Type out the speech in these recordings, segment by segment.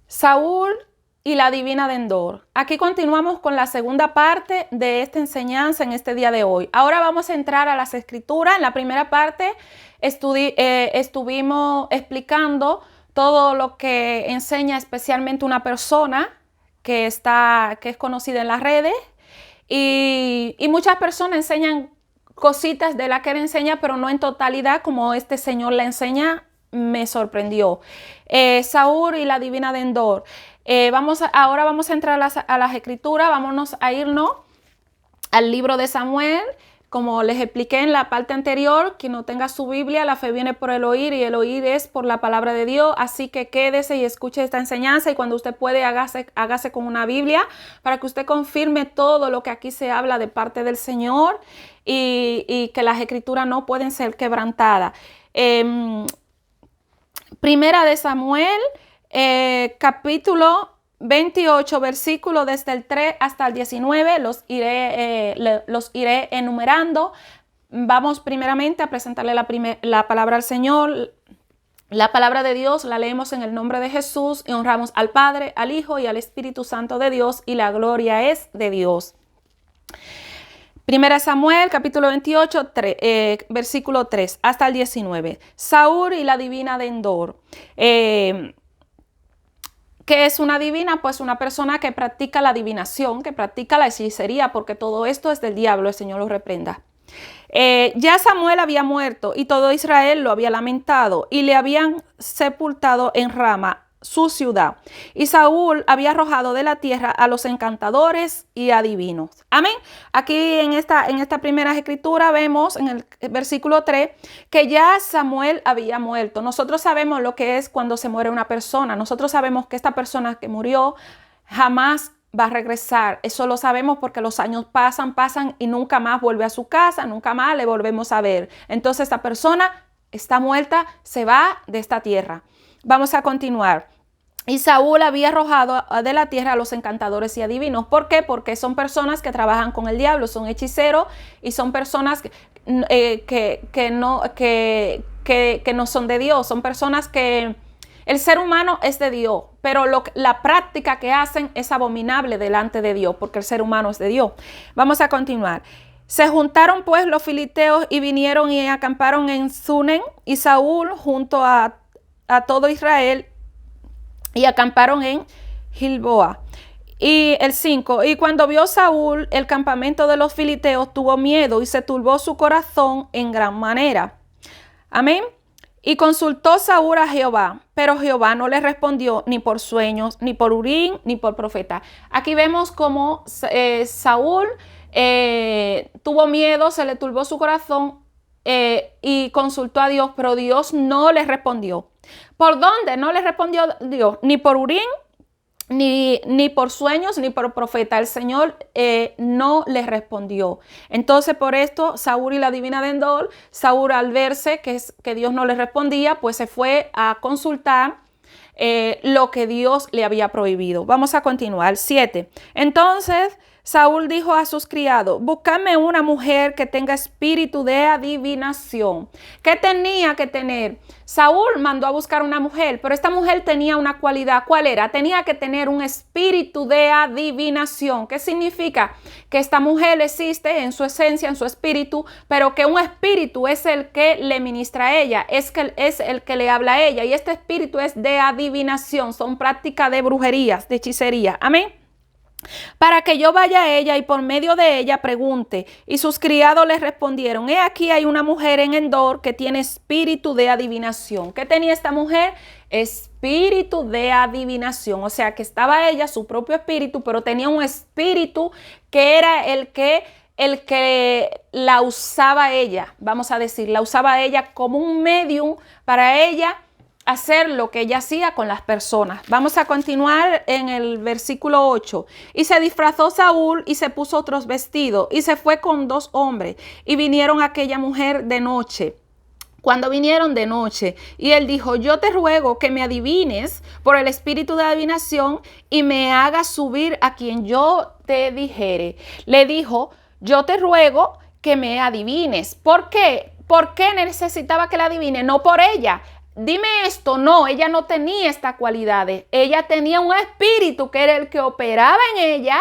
Saúl y la divina de Endor. Aquí continuamos con la segunda parte de esta enseñanza en este día de hoy. Ahora vamos a entrar a las escrituras. En la primera parte estuvimos explicando todo lo que enseña especialmente una persona que es conocida en las redes, y muchas personas enseñan cositas de la que él enseña, pero no en totalidad como este señor la enseña. Me sorprendió. Saúl y la divina de Endor. Ahora vamos a entrar a las escrituras. Vámonos a irnos al libro de Samuel. Como les expliqué en la parte anterior, quien no tenga su Biblia, la fe viene por el oír y el oír es por la palabra de Dios. Así que quédese y escuche esta enseñanza, y cuando usted puede, hágase con una Biblia para que usted confirme todo lo que aquí se habla de parte del Señor, y que las escrituras no pueden ser quebrantadas. Primera de Samuel, capítulo 28, versículos desde el 3 hasta el 19, los iré enumerando. Vamos primeramente a presentarle la palabra al Señor. La palabra de Dios la leemos en el nombre de Jesús y honramos al Padre, al Hijo y al Espíritu Santo de Dios, y la gloria es de Dios. Primera Samuel, capítulo 28, versículo 3 hasta el 19. Saúl y la divina de Endor. ¿Qué es una divina? Pues una persona que practica la adivinación, que practica la hechicería, porque todo esto es del diablo, el Señor lo reprenda. Ya Samuel había muerto y todo Israel lo había lamentado, y le habían sepultado en Rama, su ciudad. Y Saúl había arrojado de la tierra a los encantadores y adivinos. Amén. Aquí en esta primera escritura vemos en el versículo 3 que ya Samuel había muerto. Nosotros sabemos lo que es cuando se muere una persona. Nosotros sabemos que esta persona que murió jamás va a regresar. Eso lo sabemos porque los años pasan y nunca más vuelve a su casa, nunca más le volvemos a ver. Entonces esta persona está muerta, se va de esta tierra. Vamos a continuar. Y Saúl había arrojado de la tierra a los encantadores y adivinos. ¿Por qué? Porque son personas que trabajan con el diablo, son hechiceros, y son personas que no son de Dios. Son personas que el ser humano es de Dios, pero la práctica que hacen es abominable delante de Dios, porque el ser humano es de Dios. Vamos a continuar. Se juntaron pues los filisteos y vinieron y acamparon en Sunem, y Saúl junto a todo Israel, y acamparon en Gilboa. Y el 5, y cuando vio Saúl el campamento de los filisteos, tuvo miedo y se turbó su corazón en gran manera. Amén. Y consultó Saúl a Jehová, pero Jehová no le respondió ni por sueños, ni por Urim, ni por profeta. Aquí vemos cómo Saúl tuvo miedo, se le turbó su corazón, y consultó a Dios, pero Dios no le respondió. ¿Por dónde no le respondió Dios? Ni por Urim, ni por sueños, ni por profeta. El Señor no le respondió. Entonces, por esto, Saúl y la divina de Endor, Saúl, al verse que Dios no le respondía, pues se fue a consultar lo que Dios le había prohibido. Vamos a continuar. 7. Entonces Saúl dijo a sus criados: buscadme una mujer que tenga espíritu de adivinación. ¿Qué tenía que tener? Saúl mandó a buscar una mujer, pero esta mujer tenía una cualidad. ¿Cuál era? Tenía que tener un espíritu de adivinación. ¿Qué significa? Que esta mujer existe en su esencia, en su espíritu, pero que un espíritu es el que le ministra a ella, es el que le habla a ella, y este espíritu es de adivinación, son prácticas de brujerías, de hechicería. Amén. Para que yo vaya a ella y por medio de ella pregunte. Y sus criados le respondieron: he aquí hay una mujer en Endor que tiene espíritu de adivinación. ¿Qué tenía esta mujer? Espíritu de adivinación. O sea que estaba ella, su propio espíritu, pero tenía un espíritu que era el que la usaba ella. Vamos a decir, la usaba ella como un medium para ella hacer lo que ella hacía con las personas. Vamos a continuar en el versículo 8. Y se disfrazó Saúl y se puso otros vestidos y se fue con 2 hombres y vinieron a aquella mujer de noche. Cuando vinieron de noche, y él dijo: yo te ruego que me adivines por el espíritu de adivinación y me hagas subir a quien yo te dijere. Le dijo: yo te ruego que me adivines. ¿Por qué? ¿Por qué necesitaba que la adivine? No por ella. dime esto. No, ella no tenía estas cualidades. Ella tenía un espíritu que era el que operaba en ella.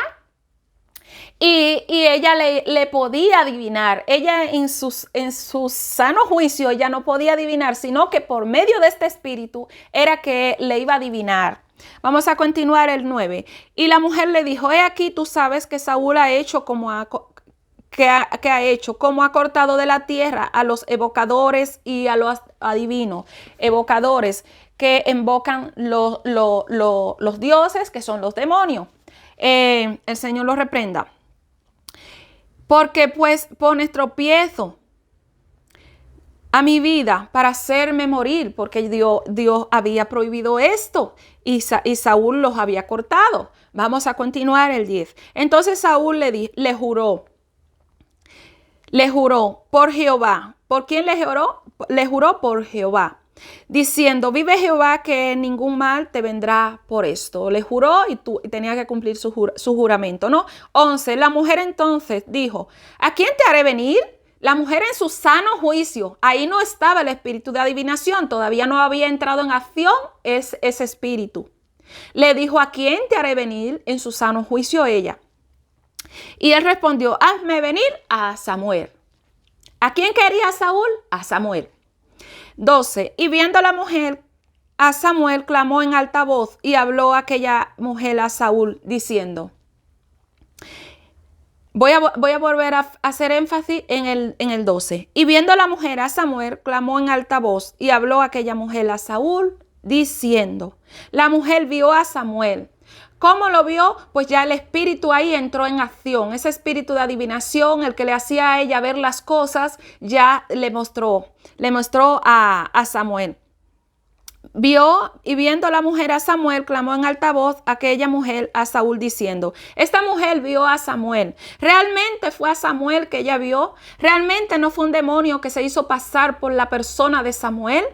Y ella le podía adivinar. Ella en su sano juicio, ella no podía adivinar, sino que por medio de este espíritu era que le iba a adivinar. Vamos a continuar el 9. Y la mujer le dijo, he aquí, tú sabes que Saúl ha hecho como ha cortado de la tierra a los evocadores y a los adivinos. Evocadores que invocan los dioses, que son los demonios. El Señor los reprenda. Porque pues pones tropiezo a mi vida para hacerme morir, porque Dios había prohibido esto y Saúl los había cortado. Vamos a continuar el 10. Entonces Saúl le juró por Jehová. ¿Por quién le juró? Le juró por Jehová, diciendo, vive Jehová que ningún mal te vendrá por esto. Le juró y tenía que cumplir su juramento, ¿no? 11. La mujer entonces dijo, ¿a quién te haré venir? La mujer en su sano juicio. Ahí no estaba el espíritu de adivinación. Todavía no había entrado en acción ese espíritu. Le dijo, ¿a quién te haré venir? En su sano juicio ella. Y él respondió, hazme venir a Samuel. ¿A quién quería Saúl? A Samuel. 12. Y viendo la mujer a Samuel, clamó en alta voz y habló aquella mujer a Saúl diciendo, voy a volver a hacer énfasis en el 12. Y viendo la mujer a Samuel, clamó en alta voz y habló aquella mujer a Saúl diciendo, la mujer vio a Samuel. ¿Cómo lo vio? Pues ya el espíritu ahí entró en acción. Ese espíritu de adivinación, el que le hacía a ella ver las cosas, ya le mostró a Samuel. Vio y viendo la mujer a Samuel, clamó en alta voz aquella mujer a Saúl diciendo, esta mujer vio a Samuel. ¿Realmente fue a Samuel que ella vio? ¿Realmente no fue un demonio que se hizo pasar por la persona de Samuel?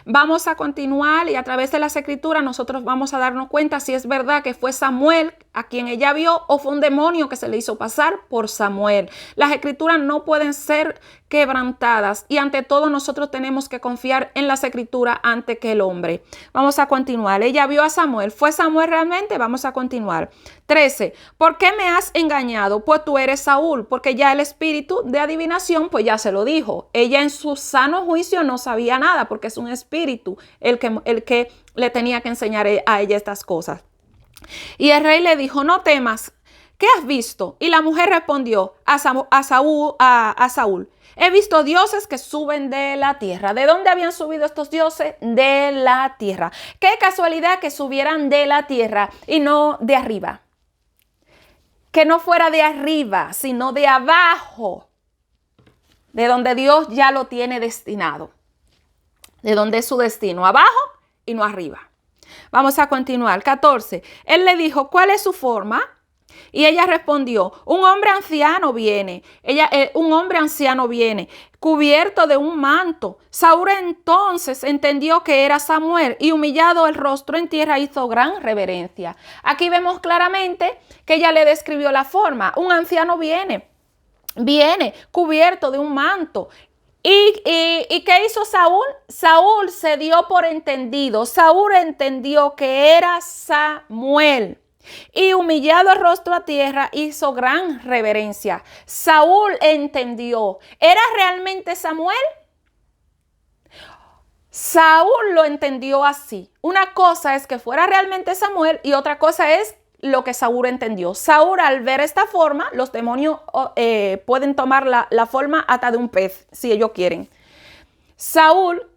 Vamos a continuar y a través de las escrituras nosotros vamos a darnos cuenta si es verdad que fue Samuel a quien ella vio o fue un demonio que se le hizo pasar por Samuel. Las escrituras no pueden ser quebrantadas y ante todo nosotros tenemos que confiar en las escrituras antes que el hombre. Vamos a continuar. Ella vio a Samuel. ¿Fue Samuel realmente? Vamos a continuar. 13. ¿Por qué me has engañado? Pues tú eres Saúl, porque ya el espíritu de adivinación pues ya se lo dijo. Ella en su sano juicio no sabía nada porque es un espíritu el que le tenía que enseñar a ella estas cosas. Y el rey le dijo, no temas, ¿qué has visto? Y la mujer respondió a Saúl, he visto dioses que suben de la tierra. ¿De dónde habían subido estos dioses? De la tierra. Qué casualidad que subieran de la tierra y no de arriba. Que no fuera de arriba, sino de abajo, de donde Dios ya lo tiene destinado. De donde es su destino, abajo y no arriba. Vamos a continuar. 14. Él le dijo, ¿cuál es su forma? Y ella respondió, un hombre anciano viene. Un hombre anciano viene, cubierto de un manto. Saúl entonces entendió que era Samuel y humillado el rostro en tierra hizo gran reverencia. Aquí vemos claramente que ella le describió la forma. Un anciano viene cubierto de un manto. ¿Y qué hizo Saúl? Saúl se dio por entendido. Saúl entendió que era Samuel. Y humillado el rostro a tierra hizo gran reverencia. Saúl entendió. ¿Era realmente Samuel? Saúl lo entendió así. Una cosa es que fuera realmente Samuel y otra cosa es lo que Saúl entendió. Saúl, al ver esta forma, los demonios pueden tomar la forma hasta de un pez, si ellos quieren. Saúl,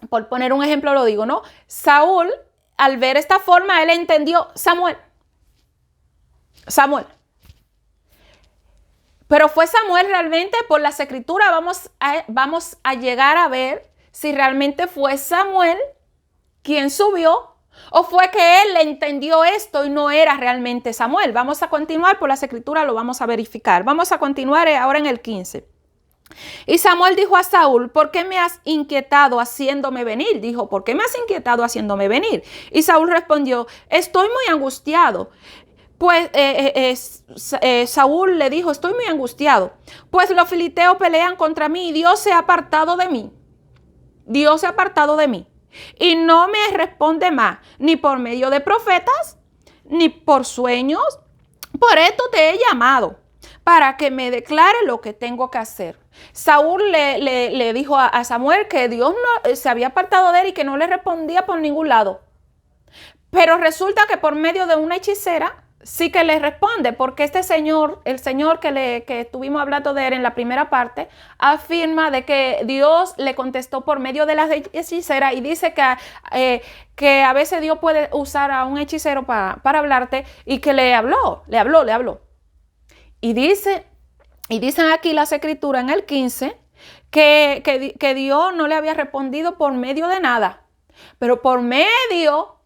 por poner un ejemplo lo digo, ¿no? Saúl, al ver esta forma, él entendió Samuel. Pero fue Samuel realmente, por las escrituras vamos a llegar a ver si realmente fue Samuel quien subió o fue que él entendió esto y no era realmente Samuel. Vamos a continuar por las escrituras, lo vamos a verificar. Vamos a continuar ahora en el 15. Y Samuel dijo a Saúl, ¿por qué me has inquietado haciéndome venir? Dijo, ¿por qué me has inquietado haciéndome venir? Y Saúl respondió, estoy muy angustiado. Pues Saúl le dijo, estoy muy angustiado, pues los filisteos pelean contra mí y Dios se ha apartado de mí. Dios se ha apartado de mí. y no me responde más, ni por medio de profetas, ni por sueños. Por esto te he llamado, para que me declare lo que tengo que hacer. Saúl le dijo a Samuel que Dios no, se había apartado de él y que no le respondía por ningún lado. Pero resulta que por medio de una hechicera sí que le responde, porque este señor, el señor que estuvimos hablando de él en la primera parte, afirma de que Dios le contestó por medio de la hechicera y dice que a veces Dios puede usar a un hechicero para hablarte y que le habló. Y dicen aquí las escrituras en el 15 que Dios no le había respondido por medio de nada, pero por medio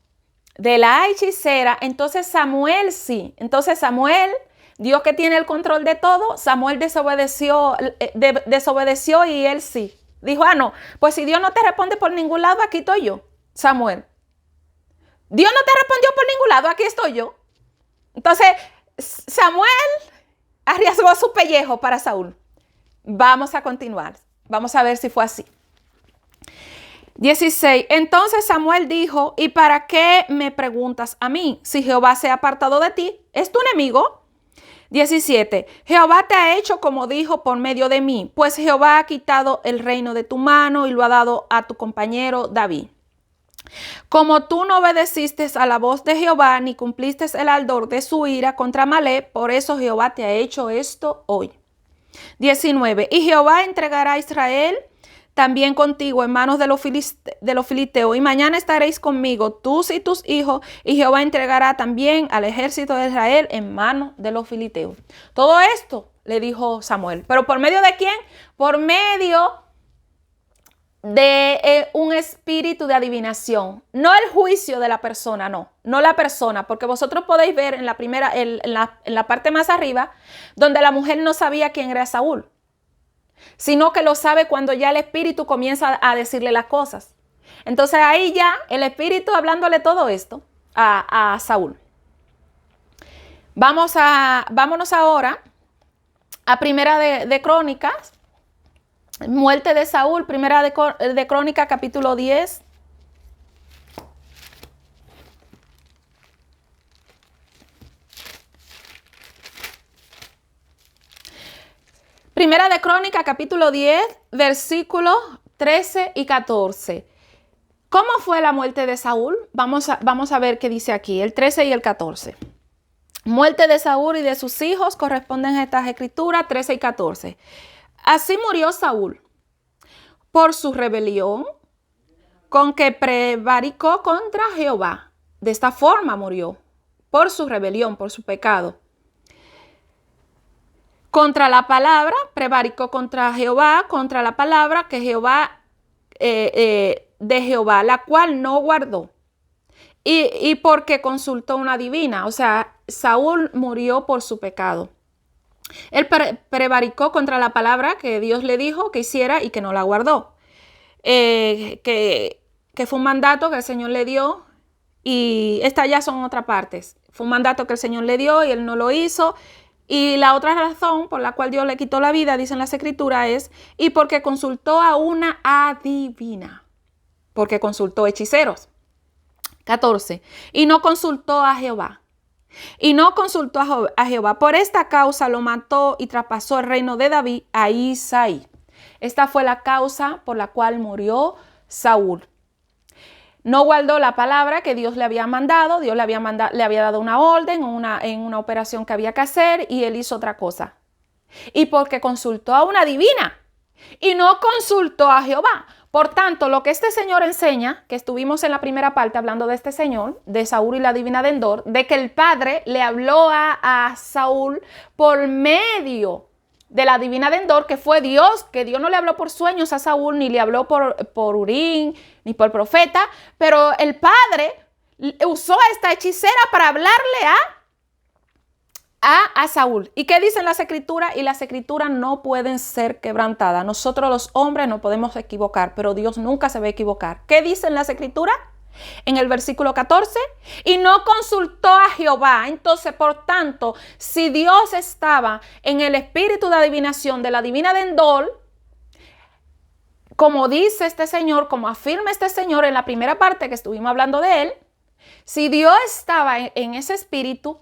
de la hechicera. Entonces Samuel sí. Entonces Samuel, Dios que tiene el control de todo, Samuel desobedeció y él sí. Dijo, no, pues si Dios no te responde por ningún lado, aquí estoy yo, Samuel. Dios no te respondió por ningún lado, aquí estoy yo. Entonces Samuel arriesgó su pellejo para Saúl. Vamos a continuar. Vamos a ver si fue así. 16. Entonces Samuel dijo, ¿y para qué me preguntas a mí? Si Jehová se ha apartado de ti, ¿es tu enemigo? 17. Jehová te ha hecho como dijo por medio de mí, pues Jehová ha quitado el reino de tu mano y lo ha dado a tu compañero David. Como tú no obedeciste a la voz de Jehová, ni cumpliste el ardor de su ira contra Amalec, por eso Jehová te ha hecho esto hoy. 19. Y Jehová entregará a Israel también contigo en manos de los filisteos, y mañana estaréis conmigo, tú y tus hijos, y Jehová entregará también al ejército de Israel en manos de los filisteos. Todo esto le dijo Samuel. ¿Pero por medio de quién? Por medio de un espíritu de adivinación. No el juicio de la persona, no la persona, porque vosotros podéis ver en la primera, en la parte más arriba, donde la mujer no sabía quién era Saúl, sino que lo sabe cuando ya el espíritu comienza a decirle las cosas. Entonces ahí ya el espíritu hablándole todo esto a Saúl. Vámonos ahora a Primera de Crónicas, muerte de Saúl, Primera de Crónicas, capítulo 10. Primera de Crónicas, capítulo 10, versículos 13 y 14. ¿Cómo fue la muerte de Saúl? Vamos a ver qué dice aquí, el 13 y el 14. Muerte de Saúl y de sus hijos corresponden a estas escrituras, 13 y 14. Así murió Saúl por su rebelión con que prevaricó contra Jehová. De esta forma murió, por su rebelión, por su pecado. Contra la palabra, prevaricó contra Jehová, contra la palabra que Jehová, de Jehová, la cual no guardó. Y porque consultó una divina, o sea, Saúl murió por su pecado. Él prevaricó contra la palabra que Dios le dijo que hiciera y que no la guardó. Que fue un mandato que el Señor le dio, y estas ya son otras partes. Fue un mandato que el Señor le dio y él no lo hizo. Y la otra razón por la cual Dios le quitó la vida, dicen las escrituras, es y porque consultó a una adivina, porque consultó hechiceros. 14. Y no consultó a Jehová. Y no consultó a Jehová. Por esta causa lo mató y traspasó el reino de David a Isaí. Esta fue la causa por la cual murió Saúl. No guardó la palabra que Dios le había mandado. Dios le había dado una orden en una operación que había que hacer, y él hizo otra cosa. Y porque consultó a una divina y no consultó a Jehová. Por tanto, lo que este señor enseña, que estuvimos en la primera parte hablando de este señor, de Saúl y la divina de Endor, de que el padre le habló a Saúl por medio de la divina de Endor, que fue Dios, que Dios no le habló por sueños a Saúl, ni le habló por Urín, ni por profeta, pero el padre usó a esta hechicera para hablarle a Saúl. ¿Y qué dicen las escrituras? Y las escrituras no pueden ser quebrantadas. Nosotros los hombres no podemos equivocar, pero Dios nunca se va a equivocar. ¿Qué dicen las escrituras? En el versículo 14, y no consultó a Jehová. Entonces, por tanto, si Dios estaba en el espíritu de adivinación de la divina de Endor, como dice este señor, como afirma este señor en la primera parte que estuvimos hablando de él, si Dios estaba en ese espíritu,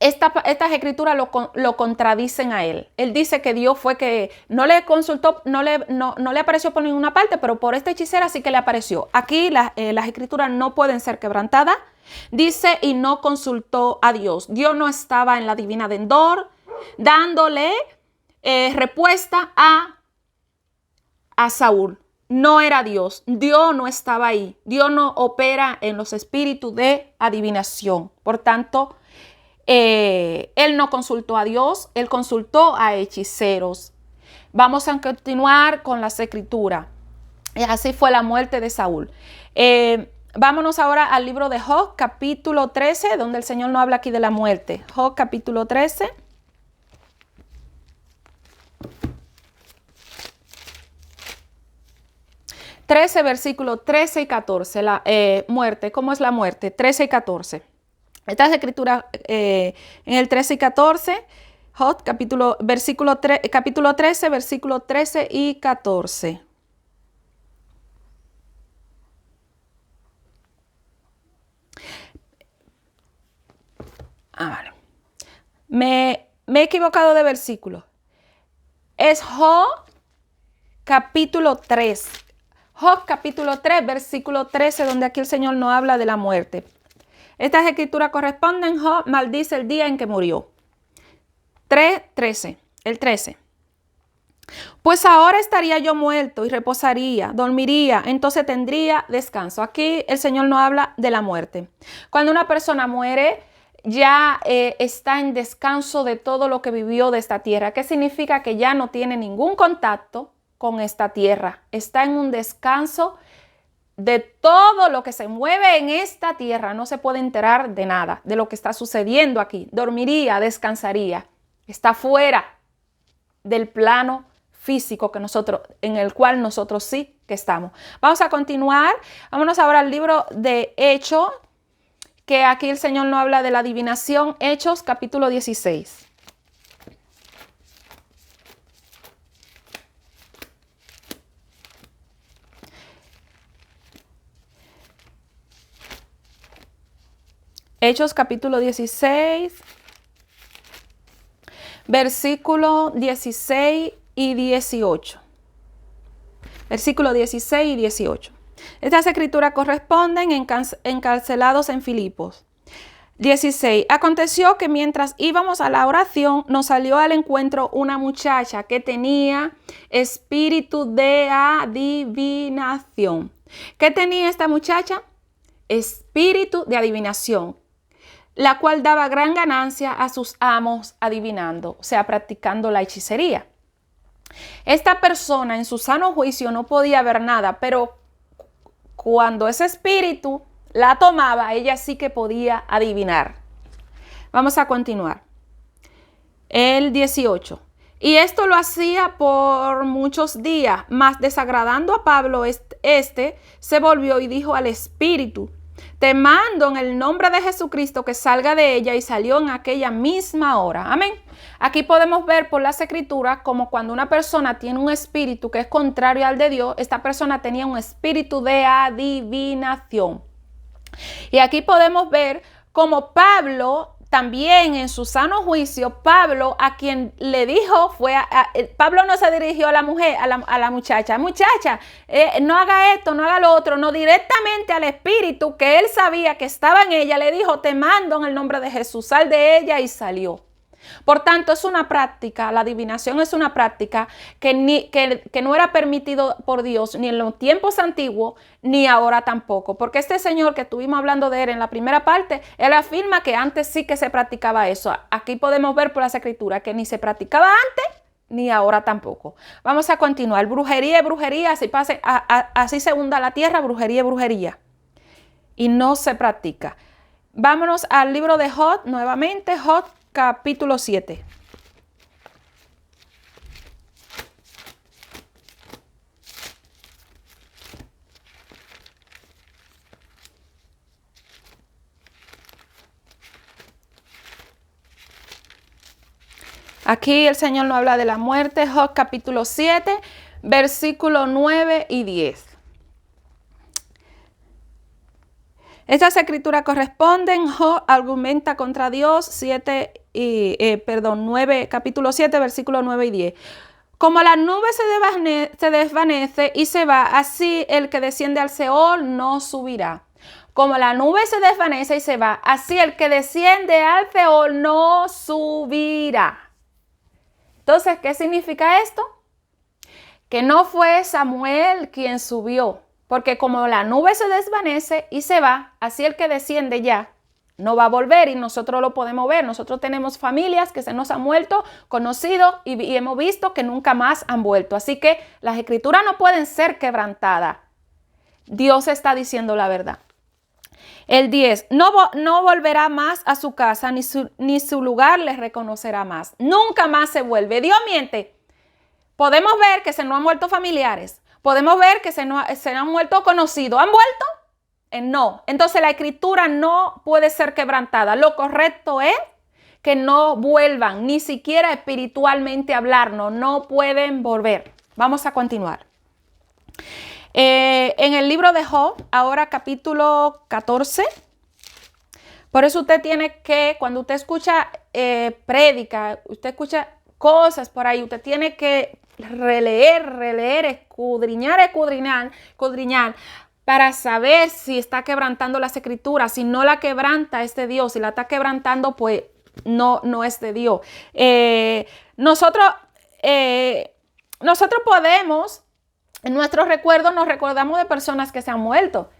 estas escrituras lo contradicen a él. Él dice que Dios fue que no le consultó, no le apareció por ninguna parte, pero por esta hechicera sí que le apareció. Aquí las escrituras no pueden ser quebrantadas. Dice, y no consultó a Dios. Dios no estaba en la divina de Endor dándole respuesta a Saúl. No era Dios. Dios no estaba ahí. Dios no opera en los espíritus de adivinación. Por tanto, él no consultó a Dios, él consultó a hechiceros. Vamos a continuar con las escrituras. Y así fue la muerte de Saúl. Vámonos ahora al libro de Job, capítulo 13, donde el Señor nos habla aquí de la muerte. Job, capítulo 13. Versículos 13 y 14, la muerte. ¿Cómo es la muerte? 13 y 14. Estas escrituras en el 13 y 14, Job, capítulo 13, versículos 13 y 14. Vale. Me he equivocado de versículo. Es Job, capítulo 3. Job, capítulo 3, versículo 13, donde aquí el Señor nos habla de la muerte. Estas escrituras corresponden. Job maldice el día en que murió. 3:13, el 13. Pues ahora estaría yo muerto y reposaría, dormiría, entonces tendría descanso. Aquí el Señor nos habla de la muerte. Cuando una persona muere, ya está en descanso de todo lo que vivió de esta tierra. ¿Qué significa? Que ya no tiene ningún contacto con esta tierra. Está en un descanso de todo lo que se mueve en esta tierra. No se puede enterar de nada, de lo que está sucediendo aquí. Dormiría, descansaría. Está fuera del plano físico en el cual nosotros sí que estamos. Vamos a continuar. Vámonos ahora al libro de Hechos, que aquí el Señor nos habla de la adivinación. Hechos, capítulo 16. Hechos, capítulo 16, versículo 16 y 18. Versículo 16 y 18. Estas escrituras corresponden encarcelados en Filipos. 16. Aconteció que mientras íbamos a la oración, nos salió al encuentro una muchacha que tenía espíritu de adivinación. ¿Qué tenía esta muchacha? Espíritu de adivinación, la cual daba gran ganancia a sus amos adivinando, o sea, practicando la hechicería. Esta persona en su sano juicio no podía ver nada, pero cuando ese espíritu la tomaba, ella sí que podía adivinar. Vamos a continuar. El 18. Y esto lo hacía por muchos días, mas desagradando a Pablo, se volvió y dijo al espíritu: te mando en el nombre de Jesucristo que salga de ella, y salió en aquella misma hora. Amén. Aquí podemos ver por las escrituras como cuando una persona tiene un espíritu que es contrario al de Dios, esta persona tenía un espíritu de adivinación. Y aquí podemos ver como Pablo, también en su sano juicio, Pablo a quien le dijo Pablo no se dirigió a la mujer, a la muchacha, no haga esto, no haga lo otro, no, directamente al espíritu que él sabía que estaba en ella, le dijo: te mando en el nombre de Jesús, sal de ella, y salió. Por tanto, es una práctica, la adivinación es una práctica que no era permitido por Dios ni en los tiempos antiguos ni ahora tampoco. Porque este señor que estuvimos hablando de él en la primera parte, él afirma que antes sí que se practicaba eso. Aquí podemos ver por las escrituras que ni se practicaba antes ni ahora tampoco. Vamos a continuar. Brujería es brujería, así se hunda la tierra, brujería es brujería. Y no se practica. Vámonos al libro de Job nuevamente, Job capítulo 7. Aquí el Señor nos habla de la muerte. Job capítulo 7, versículos 9 y 10. Estas escrituras corresponden. Job argumenta contra Dios, capítulo 7, versículos 9 y 10. Como la nube se desvanece y se va, así el que desciende al Seol no subirá. Como la nube se desvanece y se va, así el que desciende al Seol no subirá. Entonces, ¿qué significa esto? Que no fue Samuel quien subió. Porque como la nube se desvanece y se va, así el que desciende ya no va a volver y nosotros lo podemos ver. Nosotros tenemos familias que se nos han muerto, conocidos y hemos visto que nunca más han vuelto. Así que las escrituras no pueden ser quebrantadas. Dios está diciendo la verdad. El 10, no volverá más a su casa, ni su lugar le reconocerá más. Nunca más se vuelve. Dios miente. Podemos ver que se nos han muerto familiares. Podemos ver que se han muerto conocidos. ¿Han vuelto? No. Entonces la escritura no puede ser quebrantada. Lo correcto es que no vuelvan, ni siquiera espiritualmente hablarnos. No pueden volver. Vamos a continuar. En el libro de Job, ahora capítulo 14. Por eso usted tiene que, cuando usted escucha prédica, usted escucha cosas por ahí, usted tiene que releer, escudriñar, para saber si está quebrantando las escrituras. Si no la quebranta es de Dios, si la está quebrantando, pues no es de Dios. Nosotros podemos, en nuestros recuerdos nos recordamos de personas que se han muerto.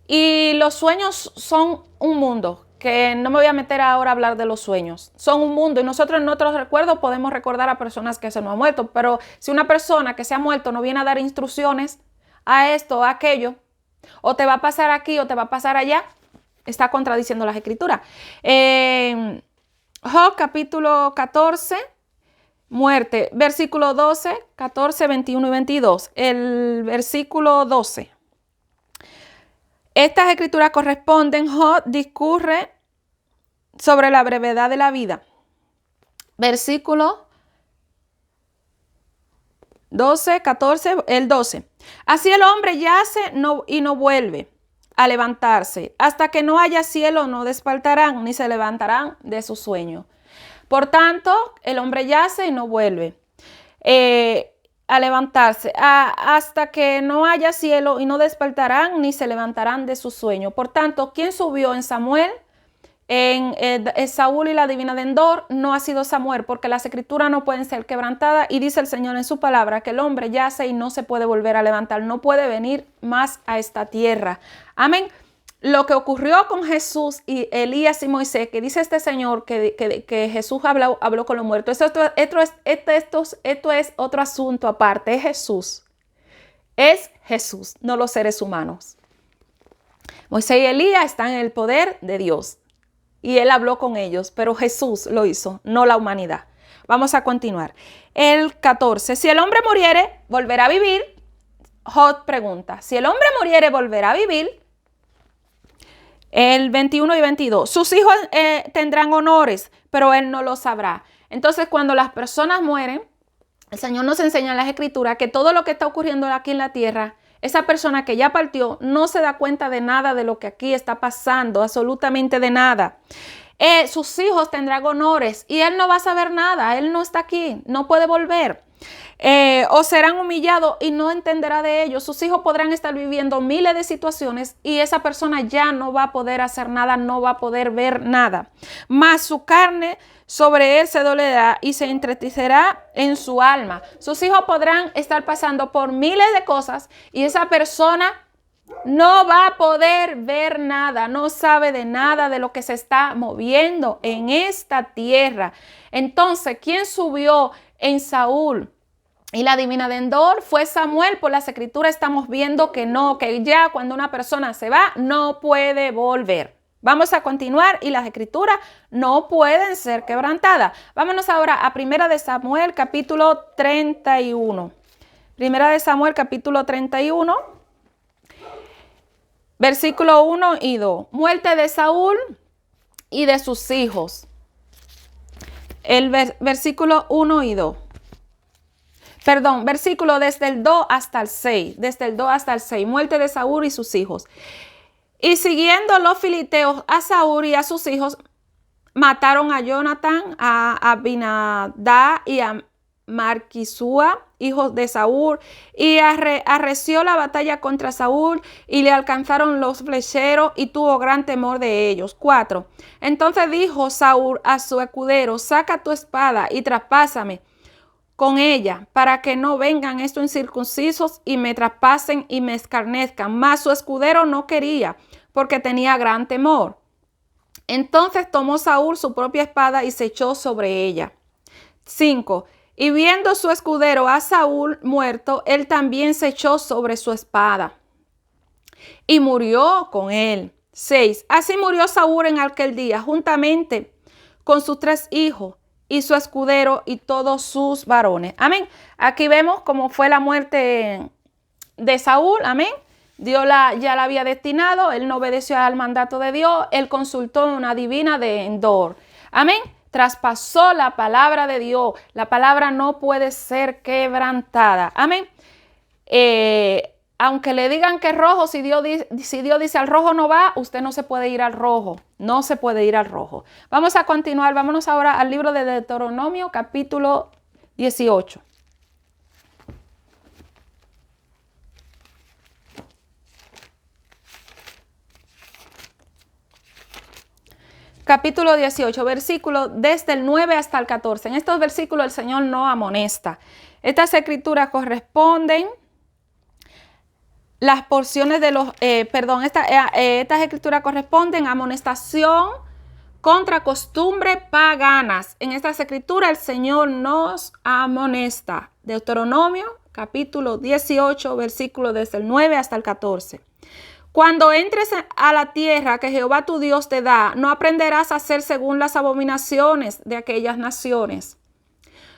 Y los sueños son un mundo, que no me voy a meter ahora a hablar de los sueños. Son un mundo y nosotros en nuestros recuerdos podemos recordar a personas que se nos han muerto. Pero si una persona que se ha muerto no viene a dar instrucciones a esto, a aquello, o te va a pasar aquí o te va a pasar allá, está contradiciendo las escrituras. Job capítulo 14, muerte, versículo 12, 14, 21 y 22. El versículo 12. Estas escrituras corresponden. Job discurre sobre la brevedad de la vida. Versículo 12, 14, el 12. Así el hombre yace y no vuelve a levantarse. Hasta que no haya cielo no despertarán ni se levantarán de su sueño. Por tanto, el hombre yace y no vuelve a levantarse, hasta que no haya cielo y no despertarán ni se levantarán de su sueño. Por tanto, ¿quién subió en Samuel? En Saúl y la divina de Endor no ha sido Samuel, porque las escrituras no pueden ser quebrantadas y dice el Señor en su palabra que el hombre yace y no se puede volver a levantar, no puede venir más a esta tierra. Amén. Lo que ocurrió con Jesús y Elías y Moisés, que dice este Señor que Jesús habló con los muertos. Esto es otro asunto aparte. Es Jesús, no los seres humanos. Moisés y Elías están en el poder de Dios y él habló con ellos, pero Jesús lo hizo, no la humanidad. Vamos a continuar. El 14. Si el hombre muriere, volverá a vivir. Job pregunta, si el hombre muriere, volverá a vivir. El 21 y 22. Sus hijos tendrán honores, pero él no lo sabrá. Entonces, cuando las personas mueren, el Señor nos enseña en las escrituras que todo lo que está ocurriendo aquí en la tierra, esa persona que ya partió no se da cuenta de nada de lo que aquí está pasando, absolutamente de nada. Sus hijos tendrán honores y él no va a saber nada. Él no está aquí, no puede volver. O serán humillados y no entenderá de ellos. Sus hijos podrán estar viviendo miles de situaciones y esa persona ya no va a poder hacer nada, no va a poder ver nada. Mas su carne sobre él se dolerá y se entristecerá en su alma. Sus hijos podrán estar pasando por miles de cosas y esa persona no va a poder ver nada, no sabe de nada de lo que se está moviendo en esta tierra. Entonces, ¿quién subió en Saúl y la divina de Endor? Fue Samuel. Por las escrituras estamos viendo que no, que ya cuando una persona se va, no puede volver. Vamos a continuar y las escrituras no pueden ser quebrantadas. Vámonos ahora a Primera de Samuel, capítulo 31. Primera de Samuel, capítulo 31. Versículo 1 y 2. Muerte de Saúl y de sus hijos. El versículo 1 y 2. versículo desde el 2 hasta el 6, muerte de Saúl y sus hijos. Y siguiendo los filisteos a Saúl y a sus hijos, mataron a Jonatán, a Abinadab y a Marquisúa, hijos de Saúl, y arreció la batalla contra Saúl, y le alcanzaron los flecheros, y tuvo gran temor de ellos. 4. Entonces dijo Saúl a su escudero: saca tu espada y traspásame con ella, para que no vengan estos incircuncisos y me traspasen y me escarnezcan. Mas su escudero no quería, porque tenía gran temor. Entonces tomó Saúl su propia espada y se echó sobre ella. 5. Y viendo su escudero a Saúl muerto, él también se echó sobre su espada y murió con él. 6. Así murió Saúl en aquel día, juntamente con sus 3 hijos y su escudero y todos sus varones. Amén. Aquí vemos cómo fue la muerte de Saúl. Amén. Dios ya la había destinado, él no obedeció al mandato de Dios, él consultó una divina de Endor. Amén. Traspasó la palabra de Dios. La palabra no puede ser quebrantada. Amén. Aunque le digan que es rojo, si Dios dice al rojo no va, usted no se puede ir al rojo. No se puede ir al rojo. Vamos a continuar. Vámonos ahora al libro de Deuteronomio, capítulo 18. Capítulo 18, versículos desde el 9 hasta el 14. En estos versículos el Señor no amonesta. Estas escrituras corresponden, las porciones de los, estas escrituras corresponden a amonestación contra costumbres paganas. En estas escrituras el Señor nos amonesta. Deuteronomio, capítulo 18, versículos desde el 9 hasta el 14. Cuando entres a la tierra que Jehová tu Dios te da, no aprenderás a hacer según las abominaciones de aquellas naciones.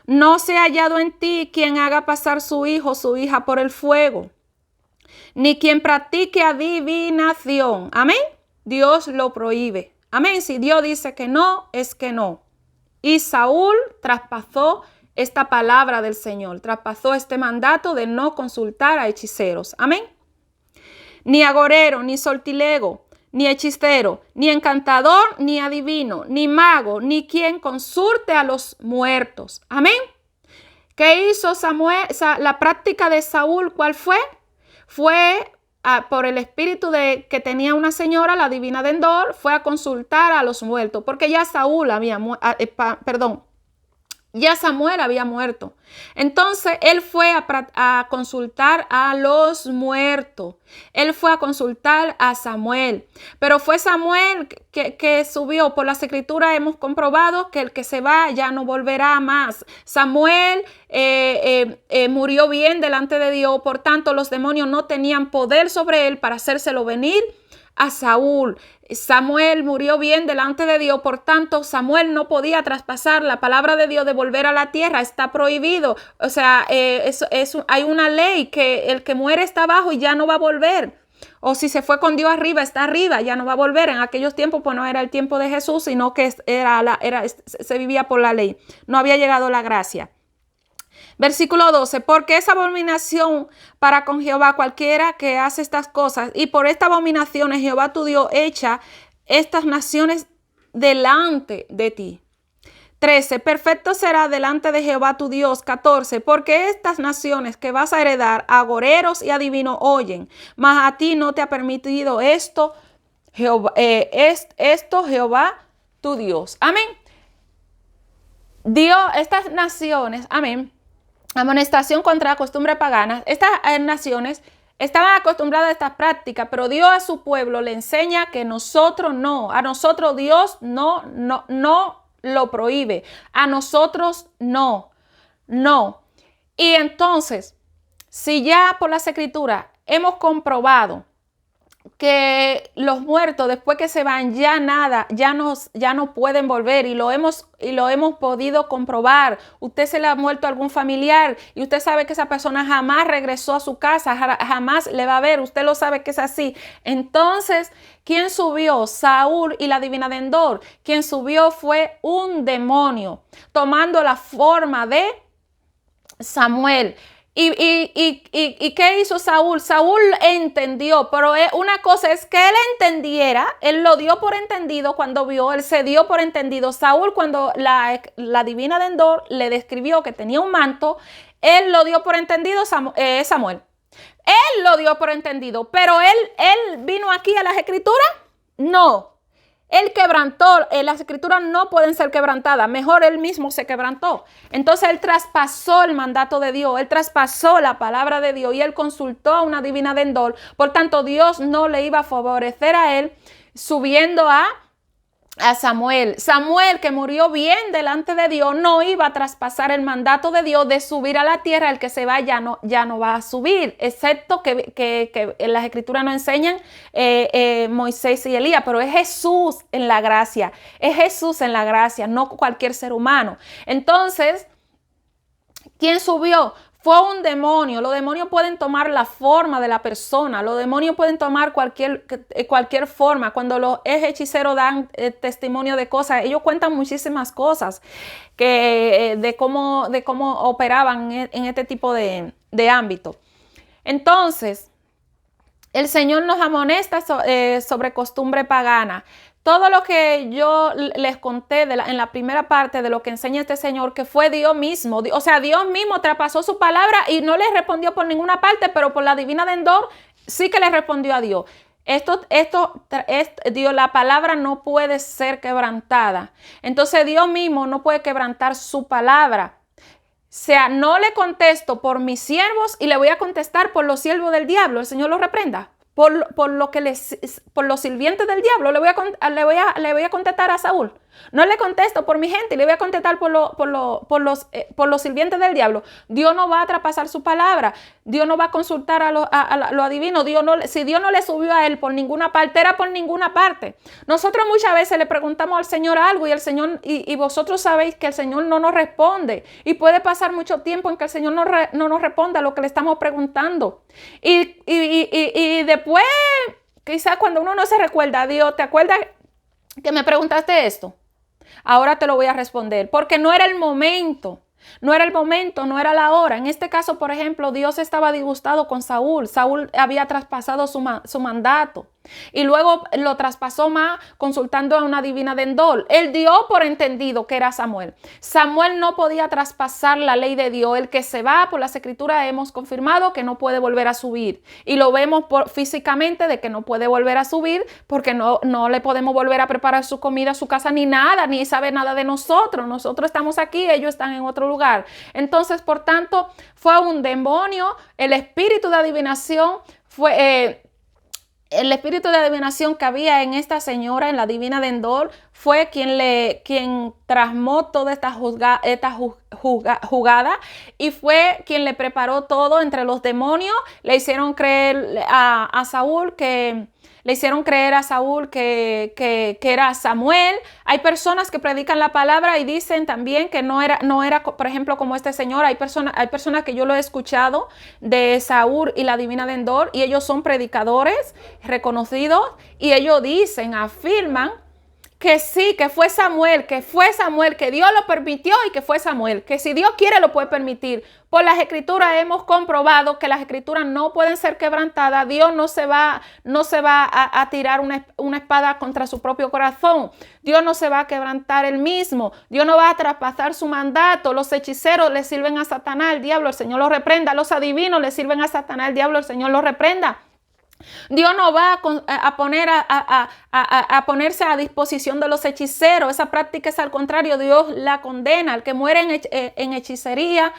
No se ha hallado en ti quien haga pasar su hijo o su hija por el fuego, ni quien practique adivinación. Amén. Dios lo prohíbe. Amén. Si Dios dice que no, es que no. Y Saúl traspasó esta palabra del Señor, traspasó este mandato de no consultar a hechiceros. Amén. Ni agorero, ni sortilego, ni hechicero, ni encantador, ni adivino, ni mago, ni quien consulte a los muertos. Amén. ¿Qué hizo Samuel? La práctica de Saúl, ¿cuál fue? Fue por el espíritu de que tenía una señora, la divina de Endor, fue a consultar a los muertos, porque ya Saúl había ya Samuel había muerto. Entonces él fue a consultar a los muertos. Él fue a consultar a Samuel. Pero fue Samuel que subió. Por las escrituras hemos comprobado que el que se va ya no volverá más. Samuel murió bien delante de Dios. Por tanto, los demonios no tenían poder sobre él para hacérselo venir a Saúl. Samuel murió bien delante de Dios, por tanto Samuel no podía traspasar la palabra de Dios de volver a la tierra, está prohibido. O sea, hay una ley que el que muere está abajo y ya no va a volver. O si se fue con Dios arriba, está arriba, ya no va a volver. En aquellos tiempos pues no era el tiempo de Jesús, sino que se vivía por la ley, no había llegado la gracia. Versículo 12, porque es abominación para con Jehová cualquiera que hace estas cosas, y por esta abominación Jehová tu Dios echa estas naciones delante de ti. 13, perfecto será delante de Jehová tu Dios. 14, porque estas naciones que vas a heredar, agoreros y adivinos oyen, mas a ti no te ha permitido esto Jehová tu Dios. Amén. Dios, estas naciones, amén. Amonestación contra la costumbre pagana. Estas naciones estaban acostumbradas a estas prácticas, pero Dios a su pueblo le enseña que nosotros no. A nosotros Dios no lo prohíbe. A nosotros no. Y entonces, si ya por las escrituras hemos comprobado que los muertos después que se van ya no pueden volver, y lo hemos podido comprobar. Usted se le ha muerto a algún familiar y usted sabe que esa persona jamás regresó a su casa, jamás le va a ver, usted lo sabe que es así. Entonces, ¿quién subió? Saúl y la divina de Endor. Quien subió fue un demonio tomando la forma de Samuel. ¿Y qué hizo Saúl? Saúl entendió, pero una cosa es que él entendiera, él lo dio por entendido cuando vio, él se dio por entendido. Saúl, cuando la divina de Endor le describió que tenía un manto, él lo dio por entendido, Samuel. Él lo dio por entendido, pero él vino aquí a las escrituras, no. Él quebrantó, las escrituras no pueden ser quebrantadas, mejor él mismo se quebrantó. Entonces él traspasó el mandato de Dios, él traspasó la palabra de Dios y él consultó a una divina de Endor. Por tanto, Dios no le iba a favorecer a él subiendo a Samuel. Samuel, que murió bien delante de Dios, no iba a traspasar el mandato de Dios de subir a la tierra. El que se va ya no va a subir, excepto que en las escrituras nos enseñan Moisés y Elías, pero es Jesús en la gracia, es Jesús en la gracia, no cualquier ser humano. Entonces, ¿quién subió? Fue un demonio. Los demonios pueden tomar la forma de la persona. Los demonios pueden tomar cualquier forma. Cuando los hechiceros dan testimonio de cosas, ellos cuentan muchísimas cosas de cómo operaban en este tipo de ámbito. Entonces, el Señor nos amonesta sobre costumbre pagana. Todo lo que yo les conté en la primera parte de lo que enseña este Señor, que fue Dios mismo. O sea, Dios mismo traspasó su palabra y no le respondió por ninguna parte, pero por la divina de Endor sí que le respondió a Dios. Dios, la palabra no puede ser quebrantada. Entonces Dios mismo no puede quebrantar su palabra. O sea, no le contesto por mis siervos y le voy a contestar por los siervos del diablo. El Señor los reprenda. Por los sirvientes del diablo le voy a contestar a Saúl. No le contesto por mi gente, le voy a contestar por los sirvientes del diablo. Dios no va a traspasar su palabra. Dios no va a consultar a lo adivino. Si Dios no le subió a él por ninguna parte, era por ninguna parte. Nosotros muchas veces le preguntamos al Señor algo y el Señor, y vosotros sabéis que el Señor no nos responde. Y puede pasar mucho tiempo en que el Señor no nos responda a lo que le estamos preguntando. Y después, quizás cuando uno no se recuerda, Dios, ¿te acuerdas que me preguntaste esto? Ahora te lo voy a responder, porque no era el momento. No era el momento, no era la hora. En este caso, por ejemplo, Dios estaba disgustado con Saúl. Saúl había traspasado su mandato y luego lo traspasó más consultando a una divina de Endor. Él dio por entendido que era Samuel. Samuel no podía traspasar la ley de Dios. El que se va por las escrituras hemos confirmado que no puede volver a subir. Y lo vemos físicamente de que no puede volver a subir porque no le podemos volver a preparar su comida, su casa, ni nada, ni sabe nada de nosotros. Nosotros estamos aquí, ellos están en otro lugar. Entonces, por tanto, fue un demonio. El espíritu de adivinación fue... el espíritu de adivinación que había en esta señora, en la divina de Endor, fue quien tramó toda esta jugada y fue quien le preparó todo entre los demonios. Le hicieron creer a Saúl que era Samuel. Hay personas que predican la palabra y dicen también que no era, por ejemplo, como este señor. Hay personas que yo lo he escuchado de Saúl y la divina de Endor, y ellos son predicadores reconocidos, y ellos afirman que sí, que fue Samuel, que Dios lo permitió y que fue Samuel, que si Dios quiere lo puede permitir. Por las escrituras hemos comprobado que las escrituras no pueden ser quebrantadas. Dios no se va a tirar una espada contra su propio corazón. Dios no se va a quebrantar él mismo. Dios no va a traspasar su mandato. Los hechiceros le sirven a Satanás, el diablo, el Señor los reprenda. Los adivinos le sirven a Satanás, el diablo, el Señor los reprenda. Dios no va a ponerse a disposición de los hechiceros. Esa práctica es al contrario, Dios la condena. El que muere en hechicería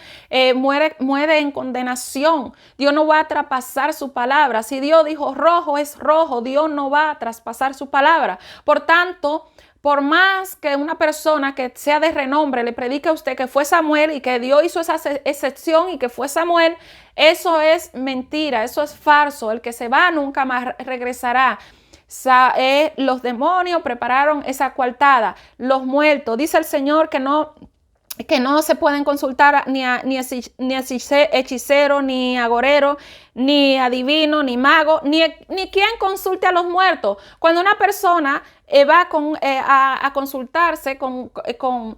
muere en condenación. Dios no va a traspasar su palabra. Si Dios dijo rojo es rojo, Dios no va a traspasar su palabra. Por tanto, por más que una persona que sea de renombre le predique a usted que fue Samuel y que Dios hizo esa excepción y que fue Samuel, eso es mentira, eso es falso. El que se va nunca más regresará. Los demonios prepararon esa coartada. Los muertos, dice el Señor que no se pueden consultar ni hechicero, ni agorero, ni adivino, ni mago, ni quien consulte a los muertos. Cuando una persona va a consultarse con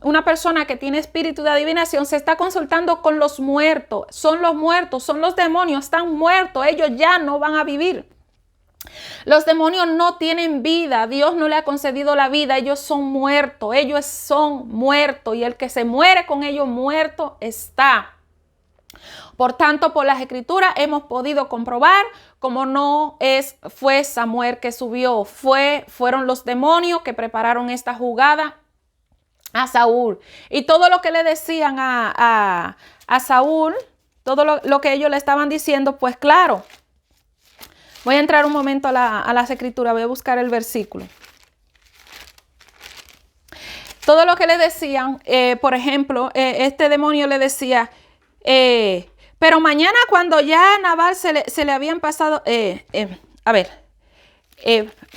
una persona que tiene espíritu de adivinación, se está consultando con los muertos. Son los demonios, están muertos, ellos ya no van a vivir. Los demonios no tienen vida, Dios no le ha concedido la vida, ellos son muertos y el que se muere con ellos muerto está. Por tanto, por las escrituras hemos podido comprobar como fue Samuel que subió, fueron los demonios que prepararon esta jugada a Saúl. Y todo lo que le decían a Saúl, todo lo que ellos le estaban diciendo, pues claro. Voy a entrar un momento a las escrituras, voy a buscar el versículo. Todo lo que le decían, por ejemplo, este demonio le decía, pero mañana cuando ya a Nabal se le habían pasado, me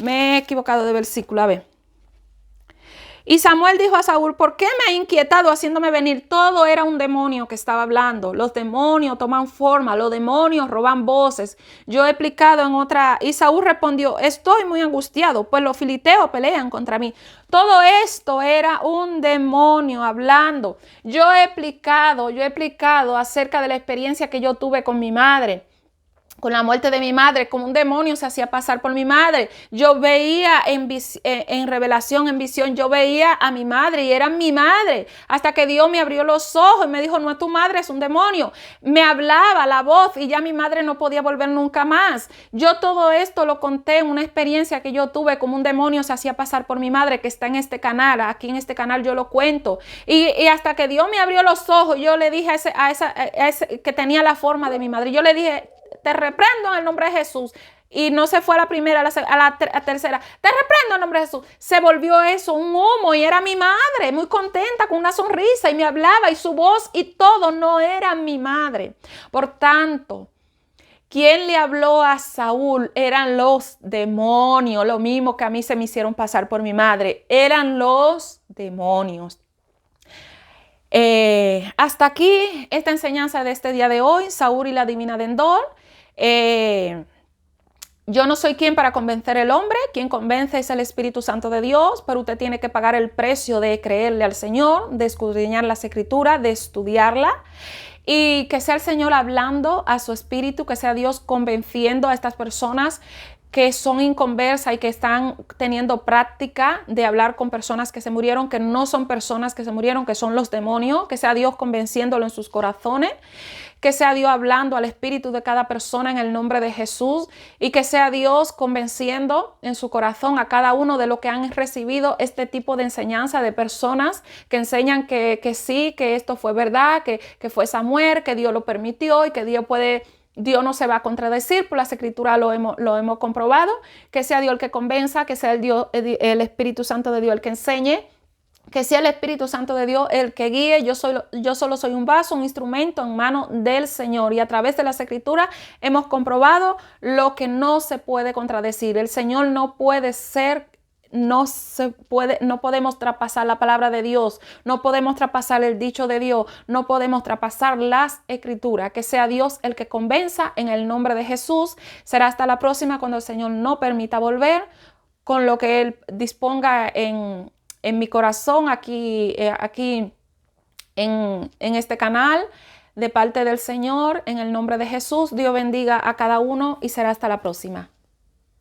he equivocado de versículo, a ver. Y Samuel dijo a Saúl, ¿por qué me ha inquietado haciéndome venir? Todo era un demonio que estaba hablando. Los demonios toman forma, los demonios roban voces. Yo he explicado en otra, y Saúl respondió, estoy muy angustiado, pues los filisteos pelean contra mí. Todo esto era un demonio hablando. Yo he explicado acerca de la experiencia que yo tuve con mi madre. Con la muerte de mi madre, como un demonio se hacía pasar por mi madre. Yo veía en revelación, en visión, yo veía a mi madre y era mi madre. Hasta que Dios me abrió los ojos y me dijo, no es tu madre, es un demonio. Me hablaba la voz y ya mi madre no podía volver nunca más. Yo todo esto lo conté en una experiencia que yo tuve, como un demonio se hacía pasar por mi madre, que está en este canal. Aquí en este canal yo lo cuento. Y hasta que Dios me abrió los ojos, yo le dije a ese que tenía la forma de mi madre, yo le dije, te reprendo en el nombre de Jesús. Y no se fue a la primera, a la tercera. Te reprendo en el nombre de Jesús. Se volvió eso, un humo, y era mi madre, muy contenta, con una sonrisa, y me hablaba, y su voz y todo no era mi madre. Por tanto, ¿quién le habló a Saúl? Eran los demonios, lo mismo que a mí se me hicieron pasar por mi madre. Eran los demonios. Hasta aquí esta enseñanza de este día de hoy, Saúl y la divina de Endor. Yo no soy quien para convencer al hombre, quien convence es el Espíritu Santo de Dios, pero usted tiene que pagar el precio de creerle al Señor, de escudriñar las Escrituras, de estudiarla, y que sea el Señor hablando a su espíritu, que sea Dios convenciendo a estas personas que son inconversas y que están teniendo práctica de hablar con personas que se murieron, que no son personas que se murieron, que son los demonios, que sea Dios convenciéndolo en sus corazones, que sea Dios hablando al espíritu de cada persona en el nombre de Jesús, y que sea Dios convenciendo en su corazón a cada uno de lo que han recibido este tipo de enseñanza de personas que enseñan que sí, que esto fue verdad, que fue Samuel, que Dios lo permitió y que Dios no se va a contradecir, por las escrituras lo hemos comprobado, que sea Dios el que convenza, que sea el Espíritu Santo de Dios el que enseñe, que sea el Espíritu Santo de Dios el que guíe. Yo solo soy un vaso, un instrumento en manos del Señor, y a través de las escrituras hemos comprobado lo que no se puede contradecir. El Señor no podemos traspasar la palabra de Dios, no podemos traspasar el dicho de Dios, no podemos traspasar las escrituras. Que sea Dios el que convenza en el nombre de Jesús. Será hasta la próxima, cuando el Señor no permita volver, con lo que Él disponga en mi corazón aquí en este canal, de parte del Señor, en el nombre de Jesús. Dios bendiga a cada uno y será hasta la próxima.